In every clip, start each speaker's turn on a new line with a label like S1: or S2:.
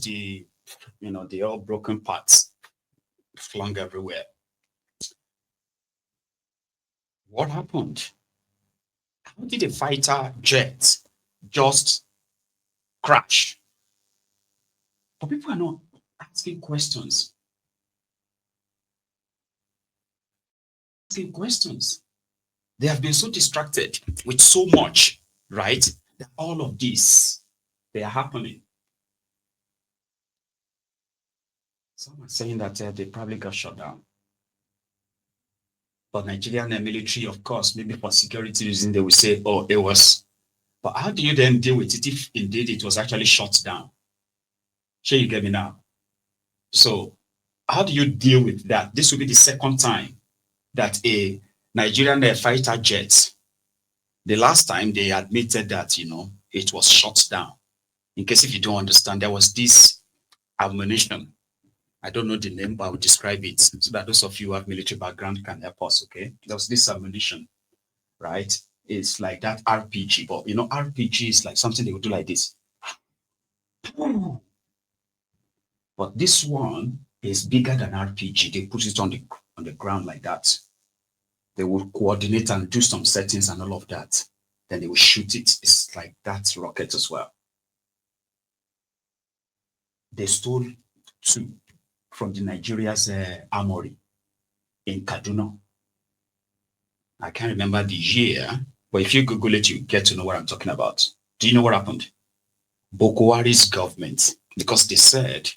S1: the, the all broken parts flung everywhere. What happened? How did a fighter jet just crash? But people are not asking questions. Asking questions. They have been so distracted with so much, right? That all of this, they are happening. Some are saying that they probably got shut down. But Nigerian military, of course, maybe for security reasons, they will say, oh, it was. But how do you then deal with it if indeed it was actually shut down? Sure, you get me now? So how do you deal with that? This will be the second time that a Nigerian fighter jet, the last time they admitted that, it was shut down. In case if you don't understand, there was this ammunition. I don't know the name, but I will describe it so that those of you who have military background can help us, okay? There was this ammunition, right? It's like that RPG, but RPG is like something they would do like this. But this one is bigger than RPG. They put it on the ground like that. They will coordinate and do some settings and all of that. Then they will shoot it. It's like that rocket as well. They stole 2 from the Nigeria's armory in Kaduna. I can't remember the year, but if you Google it, you get to know what I'm talking about. Do you know what happened? Boko Haram's government, because they said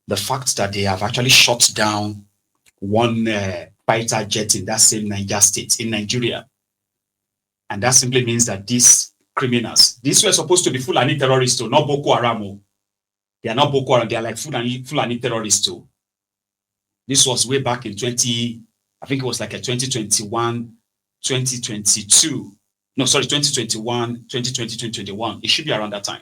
S1: the fact that they have actually shot down one fighter jet in that same Niger state in Nigeria. And that simply means that these criminals, these were supposed to be Fulani terrorists too, not Boko Haram. They are not Boko Haram, they are like Fulani terrorists too. This was way back in I think it was like a 2021, 2022. No, sorry, 2021, 2020, 2021. It should be around that time.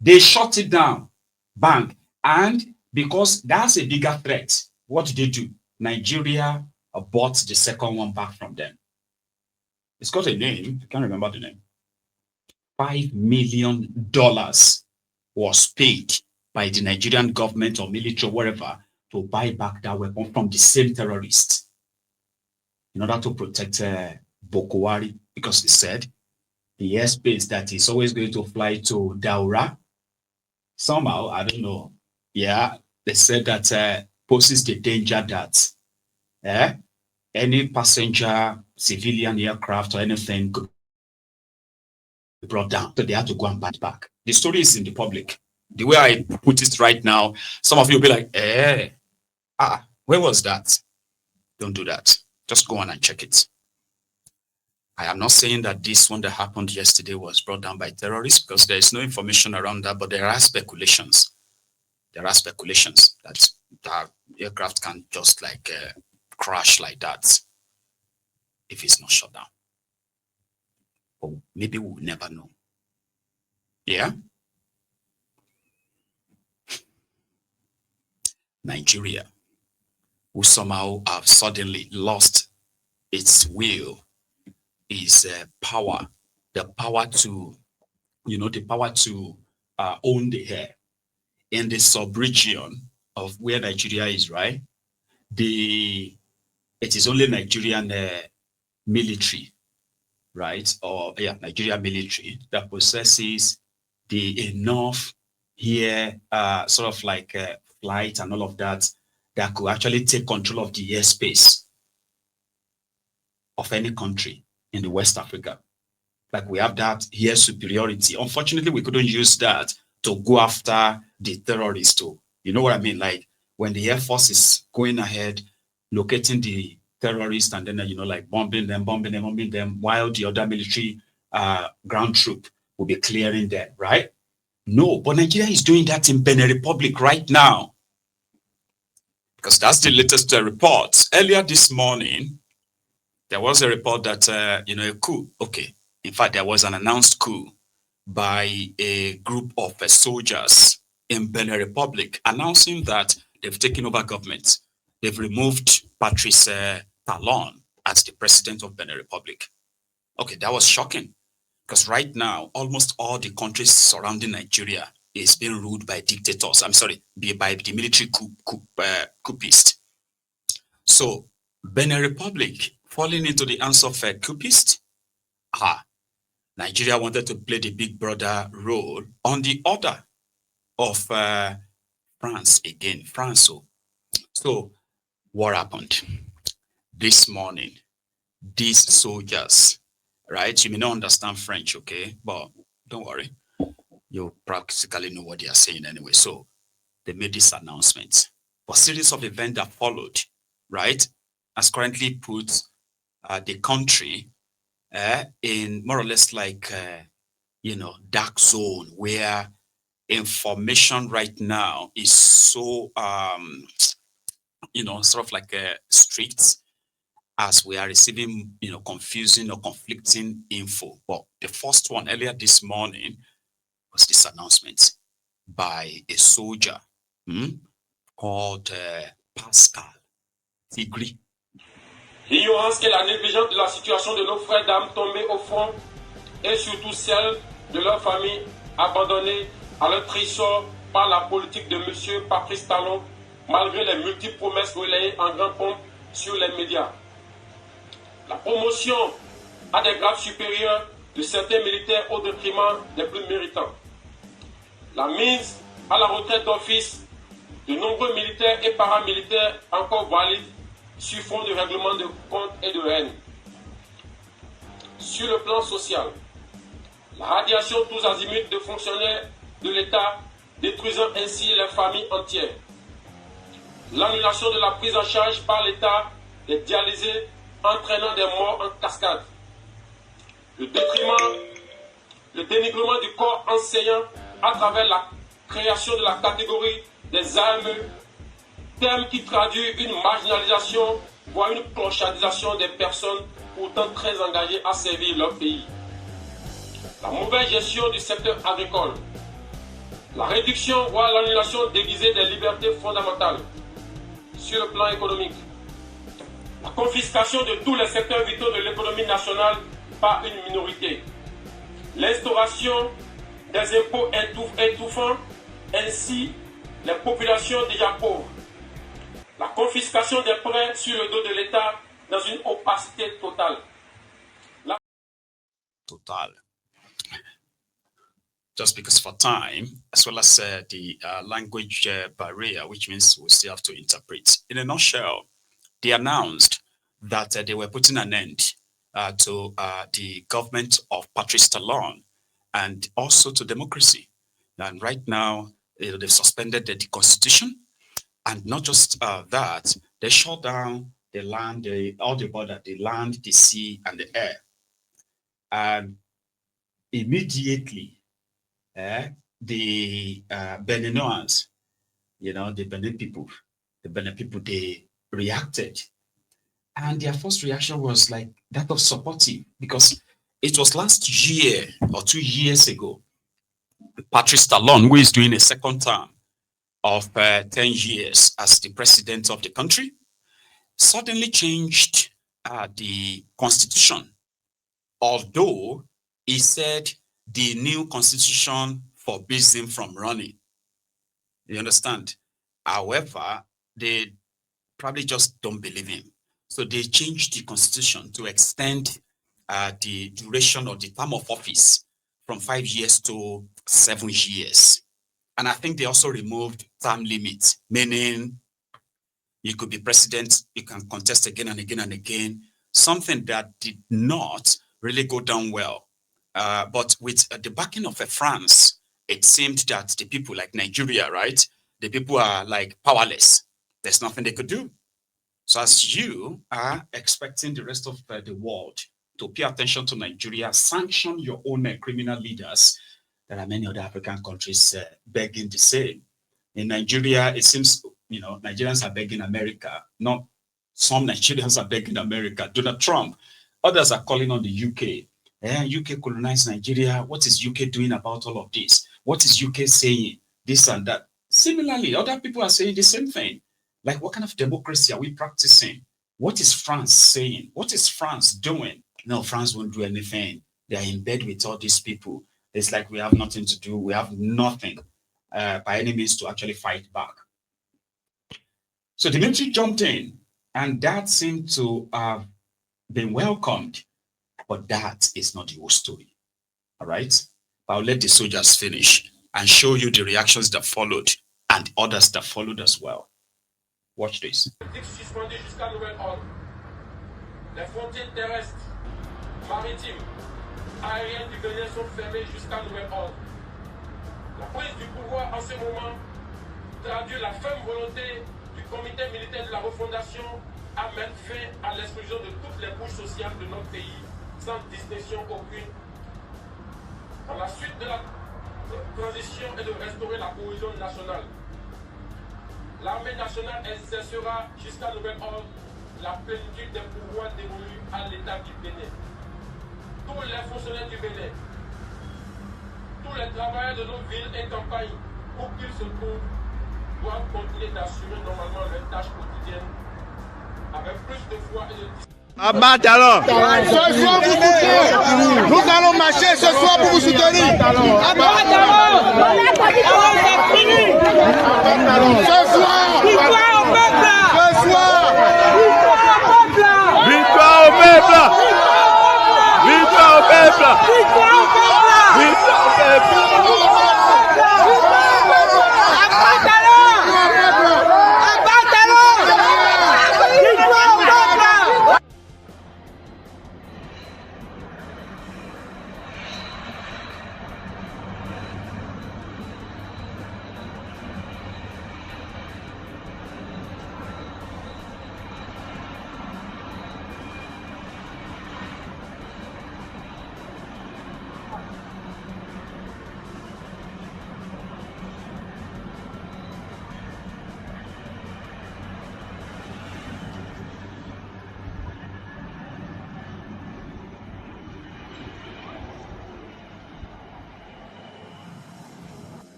S1: They shot it down, bang. And because that's a bigger threat, what did they do? Nigeria bought the second one back from them. It's got a name. I can't remember the name. $5 million was paid by the Nigerian government or military or whatever to buy back that weapon from the same terrorists in order to protect Boko Haram, because they said the airspace that is always going to fly to Daura, somehow, I don't know, yeah, they said that poses the danger that any passenger, civilian aircraft or anything could be brought down. So they had to go and buy it back. The story is in the public. The way I put it right now, some of you will be like, where was that? Don't do that. Just go on and check it. I am not saying that this one that happened yesterday was brought down by terrorists, because there is no information around that, but there are speculations. There are speculations that the aircraft can just like crash like that if it's not shut down. But maybe we'll never know. Yeah? Nigeria, who somehow have suddenly lost its will, is power, the power to, own the air in the sub-region of where Nigeria is, right? It is only Nigerian military, right? Or Nigerian military that possesses the enough here, sort of like flight and all of that, that could actually take control of the airspace of any country in the West Africa. Like we have that air superiority. Unfortunately, we couldn't use that to go after the terrorists too. You know what I mean? Like when the Air Force is going ahead, locating the terrorists and then, like bombing them, while the other military ground troop will be clearing them, right? No, but Nigeria is doing that in Benin Republic right now. Because that's the latest report. Earlier this morning, there was a report that, a coup, in fact, there was an announced coup by a group of soldiers in Benin Republic announcing that they've taken over government. They've removed Patrice Talon as the president of Benin Republic. Okay, that was shocking, because right now, almost all the countries surrounding Nigeria is being ruled by dictators. I'm sorry, by the military coupist. So Benin Republic falling into the hands of a coupist. Nigeria wanted to play the big brother role on the order of France again. France. So what happened this morning? These soldiers, right? You may not understand French, okay? But don't worry. You practically know what they are saying anyway. So they made this announcement. A series of events that followed, right, has currently put the country in more or less like, dark zone where information right now is so, sort of like strict, as we are receiving, confusing or conflicting info. But the first one earlier this morning was this announcement by a soldier called Pascal Tigri.
S2: L'ignorance et la négligence de la situation de nos frères d'armes tombés au front et surtout celle de leurs familles abandonnées à leur trésor par la politique de M. Patrice Talon, malgré les multiples promesses relayées en grande pompe sur les médias. La promotion à des grades supérieurs de certains militaires au détriment des plus méritants. La mise à la retraite d'office de nombreux militaires et paramilitaires encore valides sur fond de règlement de compte et de haine. Sur le plan social, la radiation tous azimuts de fonctionnaires de l'État, détruisant ainsi les familles entières. L'annulation de la prise en charge par l'État des dialysés, entraînant des morts en cascade. Le dénigrement du corps enseignant à travers la création de la catégorie des AME, terme qui traduit une marginalisation, voire une clochardisation des personnes pourtant très engagées à servir leur pays. La mauvaise gestion du secteur agricole. La réduction, voire l'annulation déguisée des libertés fondamentales sur le plan économique. La confiscation de tous les secteurs vitaux de l'économie nationale par une minorité. L'instauration des impôts étouffant ainsi les populations déjà pauvres. La confiscation des prêts sur le dos de l'État dans une opacité totale.
S1: Just because for time, as well as the language barrier, which means we'll still have to interpret. In a nutshell, they announced that they were putting an end to the government of Patrice Talon and also to democracy. And right now, they've suspended the constitution. And not just that, they shut down the land, all the border, the land, the sea, and the air. And immediately, the Beninoans, the Benin people, they reacted. And their first reaction was like that of supportive, because it was last year or 2 years ago, Patrice Talon, who is doing a second term of 10 years as the president of the country, suddenly changed the constitution. Although he said the new constitution forbids him from running. You understand? However, they probably just don't believe him. So they changed the constitution to extend the duration of the term of office from 5 years to 7 years. And I think they also removed term limits, meaning you could be president, you can contest again and again and again, something that did not really go down well. But with the backing of France, it seemed that the people like Nigeria, right? The people are like powerless. There's nothing they could do. So as you are expecting the rest of the world to pay attention to Nigeria, sanction your own criminal leaders, there are many other African countries begging the same. In Nigeria, it seems, Nigerians are begging America. Not some Nigerians are begging America. Donald Trump. Others are calling on the UK. UK colonized Nigeria. What is UK doing about all of this? What is UK saying? This and that. Similarly, other people are saying the same thing. Like, what kind of democracy are we practicing? What is France saying? What is France doing? No, France won't do anything. They are in bed with all these people. It's like we have nothing to do. We have nothing. by any means to actually fight back. So the military jumped in, and that seemed to have been welcomed. But that is not the whole story. All right? I'll let the soldiers finish and show you the reactions that followed and others that followed as well. Watch this.
S2: Suspendu jusqu'à nouvel ordre. Les frontières terrestres, maritimes, aériennes du Bénin sont fermées jusqu'à nouvel ordre. La prise du pouvoir en ce moment traduit la ferme volonté du comité militaire de la refondation à mettre fin à l'exclusion de toutes les couches sociales de notre pays, sans distinction aucune. À la suite de la transition et de restaurer la cohésion nationale. L'armée nationale exercera jusqu'à nouvel ordre la plénitude des pouvoirs dévolus à l'État du Bénin. Tous les fonctionnaires du Bénin, tous les travailleurs de nos villes et campagnes, où qu'ils se trouvent, doivent continuer d'assurer normalement leurs tâches quotidiennes avec plus de foi et de discipline.
S3: Abat Talon. Ce soir vous soutenez. Nous allons marcher ce soir pour vous soutenir. Abat Talon. C'est fini. Ce soir. Victoire au peuple. Ce soir. Victoire au peuple. Victoire au peuple. Victoire au peuple. Victoire au peuple. Abat Talon. Abat Talon. Victoire au peuple.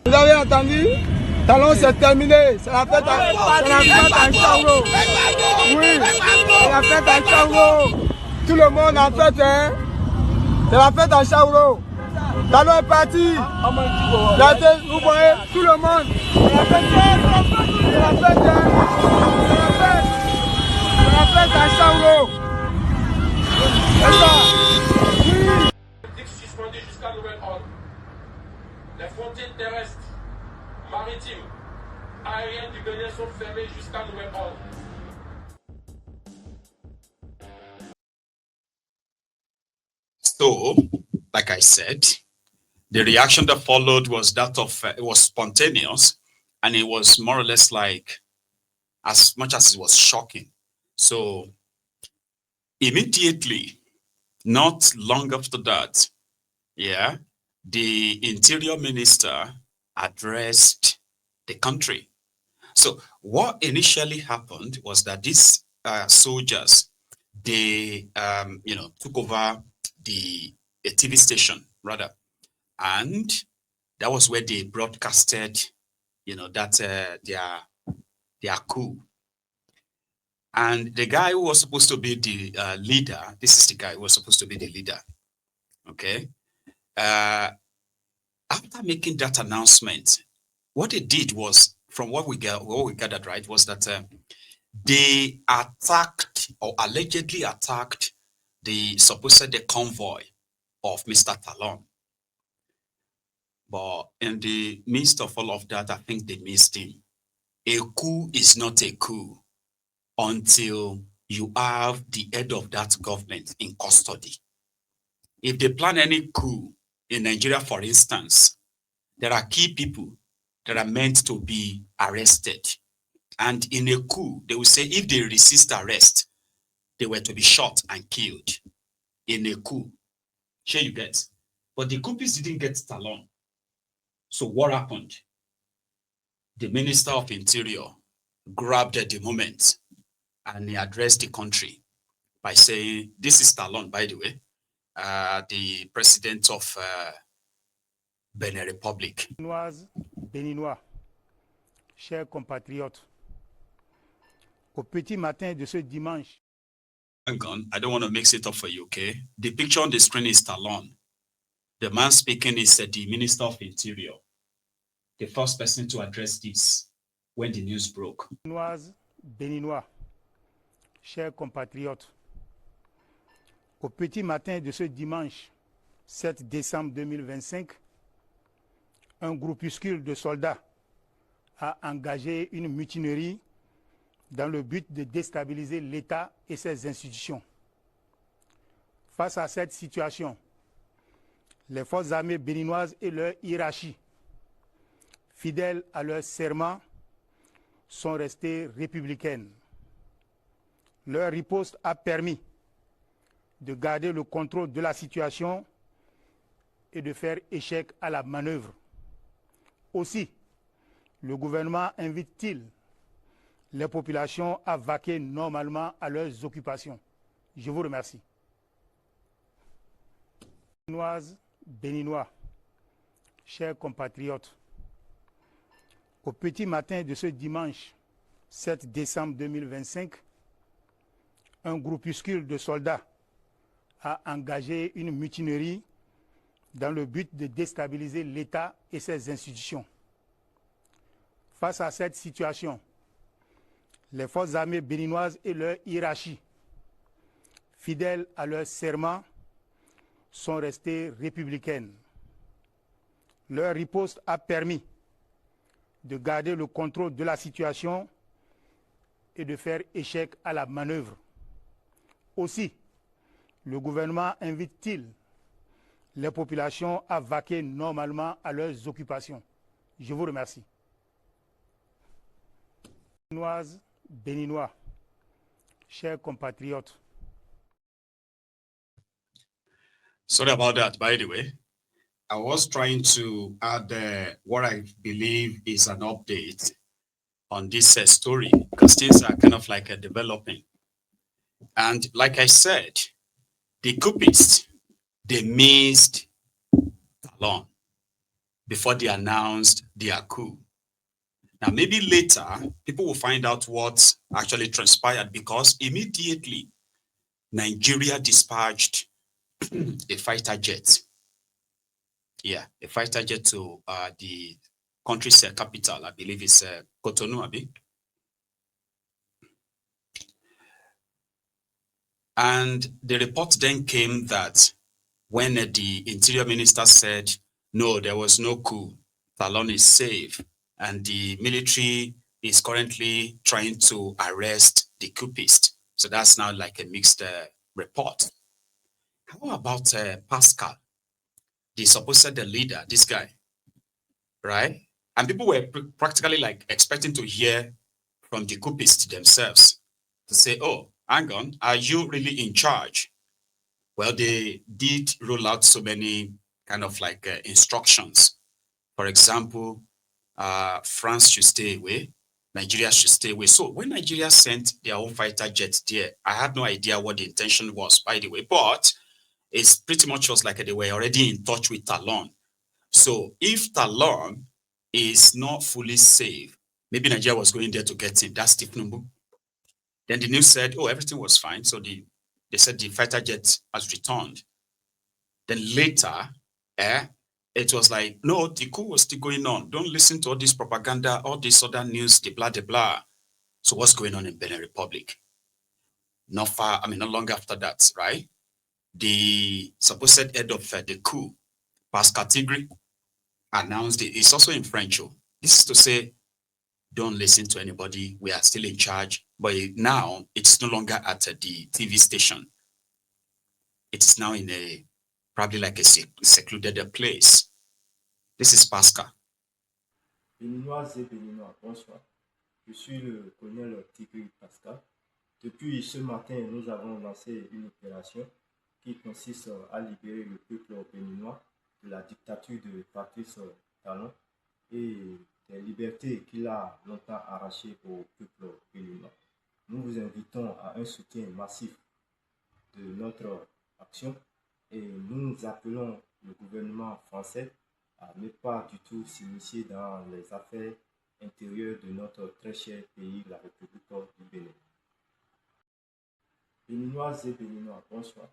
S3: Vous avez entendu? Talon, c'est terminé. C'est la fête à Chango. Oui, c'est la fête à Chango. Tout le monde en fête, hein? C'est la fête à Chango. Talon est parti. Regardez, vous voyez, tout le monde. C'est la fête, c'est la fête, hein? C'est la fête à Chango. C'est ça. Oui. Suspendu jusqu'à nouvel ordre. Les frontières terrestres, maritimes, aériennes du Bénin sont fermées jusqu'à nouvel ordre.
S1: So, like I said, the reaction that followed was that of, it was spontaneous, and it was more or less like, as much as it was shocking. So, immediately, not long after that, yeah, the interior minister addressed the country. So what initially happened was that these soldiers, they, took over the TV station rather, and that was where they broadcasted, that their coup. And the guy who was supposed to be the leader, this is the guy who was supposed to be the leader. Okay. After making that announcement, what they did was, from what we gathered, right, was that they attacked or allegedly attacked the supposed convoy of Mr. Talon. But in the midst of all of that, I think they missed him. A coup is not a coup until you have the head of that government in custody. If they plan any coup in Nigeria, for instance, there are key people that are meant to be arrested. And in a coup, they will say if they resist arrest, they were to be shot and killed. In a coup. Sure you get. But the coupists didn't get Talon. So what happened? The Minister of Interior grabbed at the moment and he addressed the country by saying, this is Talon, by the way, the president of Benin Republic.
S4: Béninois, chers compatriotes, au petit matin de ce dimanche.
S1: Hang on, I don't want to mix it up for you, okay? The picture on the screen is Talon. The man speaking is the Minister of Interior. the first person to address this when the news broke.
S4: Béninois, chers compatriotes, au petit matin de ce dimanche 7 décembre 2025, un groupuscule de soldats a engagé une mutinerie dans le but de déstabiliser l'État et ses institutions. Face à cette situation, les forces armées béninoises et leur hiérarchie, fidèles à leur serment, sont restées républicaines. Leur riposte a permis de garder le contrôle de la situation et de faire échec à la manœuvre. Aussi, le gouvernement invite-t-il les populations à vaquer normalement à leurs occupations. Je vous remercie. Béninois, chers compatriotes, au petit matin de ce dimanche 7 décembre 2025, un groupuscule de soldats a engagé une mutinerie dans le but de déstabiliser l'État et ses institutions. Face à cette situation, les forces armées béninoises et leur hiérarchie, fidèles à leur serment, sont restées républicaines. Leur riposte a permis de garder le contrôle de la situation et de faire échec à la manœuvre. Aussi, le gouvernement invite-t-il les populations à vaquer normalement à leurs occupations. Je vous remercie. Béninois, chers compatriotes.
S1: Sorry about that, by the way. I was trying to add what I believe is an update on this story because things are kind of like developing. And like I said, the coupists, they missed Talon before they announced their coup. Now, maybe later, people will find out what actually transpired because immediately Nigeria dispatched a fighter jet. Yeah, a fighter jet to the country's capital, I believe it's Cotonou, Abi. And the report then came that when the interior minister said, no, there was no coup, Talon is safe, and the military is currently trying to arrest the coupist. So that's now like a mixed report. How about Pascal, the supposed leader, this guy, right? And people were practically like expecting to hear from the coupists themselves to say, oh, hang on, are you really in charge? Well, they did roll out so many kind of like instructions. For example, France should stay away, Nigeria should stay away. So when Nigeria sent their own fighter jets there, I had no idea what the intention was, by the way, but it's pretty much just like they were already in touch with Talon. So if Talon is not fully safe, maybe Nigeria was going there to get him. That's Tinubu. Then the news said, oh, everything was fine. So they said the fighter jet has returned. Then later, it was like, no, the coup was still going on. Don't listen to all this propaganda, all this other news, the blah, the blah. So what's going on in Benin Republic? Not long after that, right? The supposed head of the coup, Pascal Tigri, announced it. It's also in French. This is to say, don't listen to anybody. We are still in charge. But now it's no longer at the TV station. It's now in a probably like a secluded place. This is Pascal.
S5: Béninoises et Béninois, bonsoir. Je suis le colonel Tigri Pascal. Depuis ce matin, nous avons lancé une opération qui consiste à libérer le peuple béninois de la dictature de Patrice Talon et des libertés qu'il a longtemps arrachées au peuple béninois. Nous vous invitons à un soutien massif de notre action et nous appelons le gouvernement français à ne pas du tout s'initier dans les affaires intérieures de notre très cher pays, la République du Bénin. Béninoises et Béninois, bonsoir.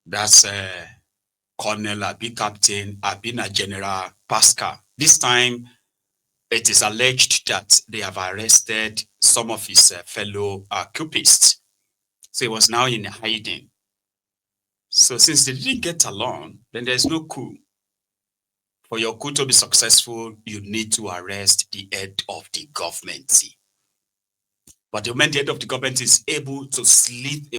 S1: That's Colonel, Abi Captain, Abina General Pascal. This time, it is alleged that they have arrested some of his fellow coupists. So he was now in hiding. So since they didn't get along, then there's no coup. For your coup to be successful, you need to arrest the head of the government. But the moment the head of the government is able to slip